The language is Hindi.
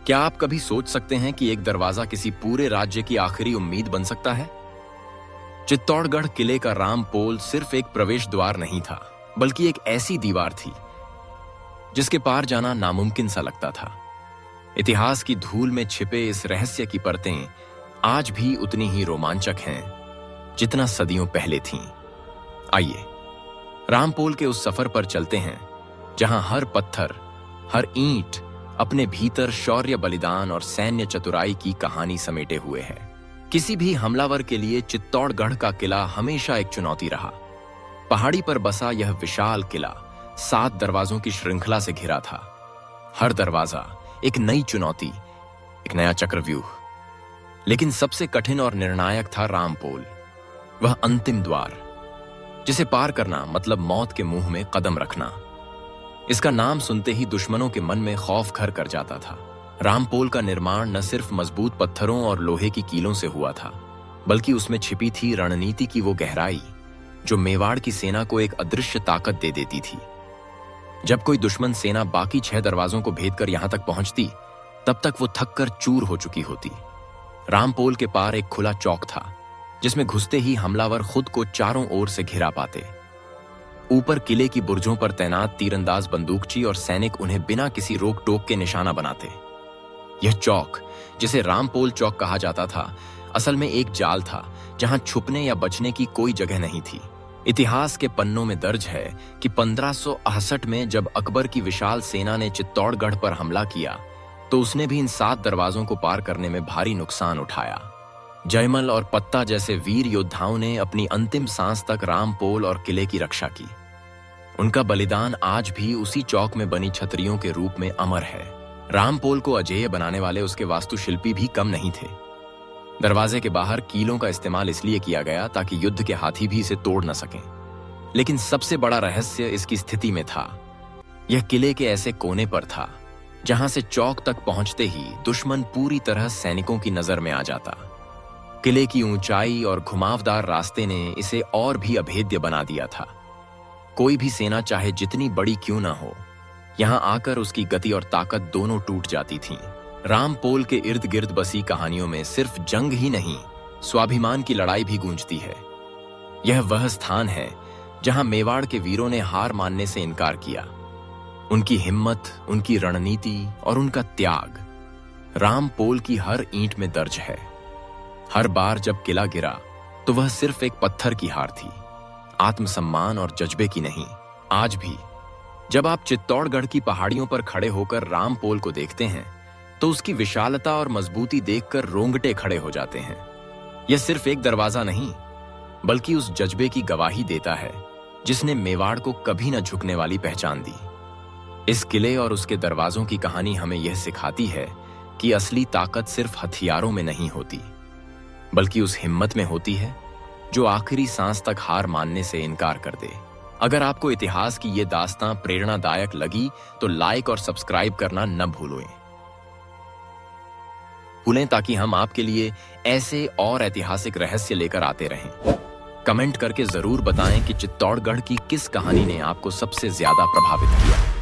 क्या आप कभी सोच सकते हैं कि एक दरवाजा किसी पूरे राज्य की आखिरी उम्मीद बन सकता है? चित्तौड़गढ़ किले का रामपोल सिर्फ एक प्रवेश द्वार नहीं था, बल्कि एक ऐसी दीवार थी जिसके पार जाना नामुमकिन सा लगता था। इतिहास की धूल में छिपे इस रहस्य की परतें आज भी उतनी ही रोमांचक हैं जितना सदियों पहले थीं। आइए रामपोल के उस सफर पर चलते हैं जहां हर पत्थर, हर ईंट अपने भीतर शौर्य, बलिदान और सैन्य चतुराई की कहानी समेटे हुए है। किसी भी हमलावर के लिए चित्तौड़गढ़ का किला हमेशा एक चुनौती रहा। पहाड़ी पर बसा यह विशाल किला 7 दरवाजों की श्रृंखला से घिरा था। हर दरवाजा एक नई चुनौती, एक नया चक्रव्यूह। लेकिन सबसे कठिन और निर्णायक था रामपोल, वह अंतिम द्वार जिसे पार करना मतलब मौत के मुंह में कदम रखना। इसका नाम सुनते ही दुश्मनों के मन में खौफ घर कर जाता था। रामपोल का निर्माण न सिर्फ मजबूत पत्थरों और लोहे की कीलों से हुआ था, बल्कि उसमें छिपी थी रणनीति की वो गहराई जो मेवाड़ की सेना को एक अदृश्य ताकत दे देती थी। जब कोई दुश्मन सेना बाकी 6 दरवाजों को भेदकर यहां तक पहुंचती, तब तक वो थककर चूर हो चुकी होती। रामपोल के पार एक खुला चौक था जिसमें घुसते ही हमलावर खुद को चारों ओर से घिरा पाते। ऊपर किले की बुर्जों पर तैनात तीरंदाज बंदूकची और सैनिक उन्हें बिना किसी रोक टोक के निशाना बनाते। यह चौक, जिसे रामपोल चौक कहा जाता था, असल में एक जाल था जहां छुपने या बचने की कोई जगह नहीं थी। इतिहास के पन्नों में दर्ज है कि 1568 में जब अकबर की विशाल सेना ने चित्तौड़गढ़ पर हमला किया, तो उसने भी इन 7 दरवाजों को पार करने में भारी नुकसान उठाया। जयमल और पत्ता जैसे वीर योद्धाओं ने अपनी अंतिम सांस तक रामपोल और किले की रक्षा की। उनका बलिदान आज भी उसी चौक में बनी छतरियों के रूप में अमर है। रामपोल को अजेय बनाने वाले उसके वास्तुशिल्पी भी कम नहीं थे। दरवाजे के बाहर कीलों का इस्तेमाल इसलिए किया गया ताकि युद्ध के हाथी भी इसे तोड़ न सकें। लेकिन सबसे बड़ा रहस्य इसकी स्थिति में था। यह किले के ऐसे कोने पर था जहां से चौक तक पहुंचते ही दुश्मन पूरी तरह सैनिकों की नजर में आ जाता। किले की ऊंचाई और घुमावदार रास्ते ने इसे और भी अभेद्य बना दिया था। कोई भी सेना चाहे जितनी बड़ी क्यों ना हो, यहां आकर उसकी गति और ताकत दोनों टूट जाती थीं। रामपोल के इर्द गिर्द बसी कहानियों में सिर्फ जंग ही नहीं, स्वाभिमान की लड़ाई भी गूंजती है। यह वह स्थान है जहां मेवाड़ के वीरों ने हार मानने से इनकार किया। उनकी हिम्मत, उनकी रणनीति और उनका त्याग रामपोल की हर ईंट में दर्ज है। हर बार जब किला गिरा तो वह सिर्फ एक पत्थर की हार थी, आत्मसम्मान और जज्बे की नहीं। आज भी जब आप चित्तौड़गढ़ की पहाड़ियों पर खड़े होकर रामपोल को देखते हैं, तो उसकी विशालता और मजबूती देखकर रोंगटे खड़े हो जाते हैं। यह सिर्फ एक दरवाजा नहीं, बल्कि उस जज्बे की गवाही देता है जिसने मेवाड़ को कभी न झुकने वाली पहचान दी। इस किले और उसके दरवाजों की कहानी हमें यह सिखाती है कि असली ताकत सिर्फ हथियारों में नहीं होती, बल्कि उस हिम्मत में होती है जो आखिरी सांस तक हार मानने से इनकार कर दे। अगर आपको इतिहास की ये दास्तां प्रेरणादायक लगी तो लाइक और सब्सक्राइब करना न भूलें ताकि हम आपके लिए ऐसे और ऐतिहासिक रहस्य लेकर आते रहें। कमेंट करके जरूर बताएं कि चित्तौड़गढ़ की किस कहानी ने आपको सबसे ज्यादा प्रभावित किया।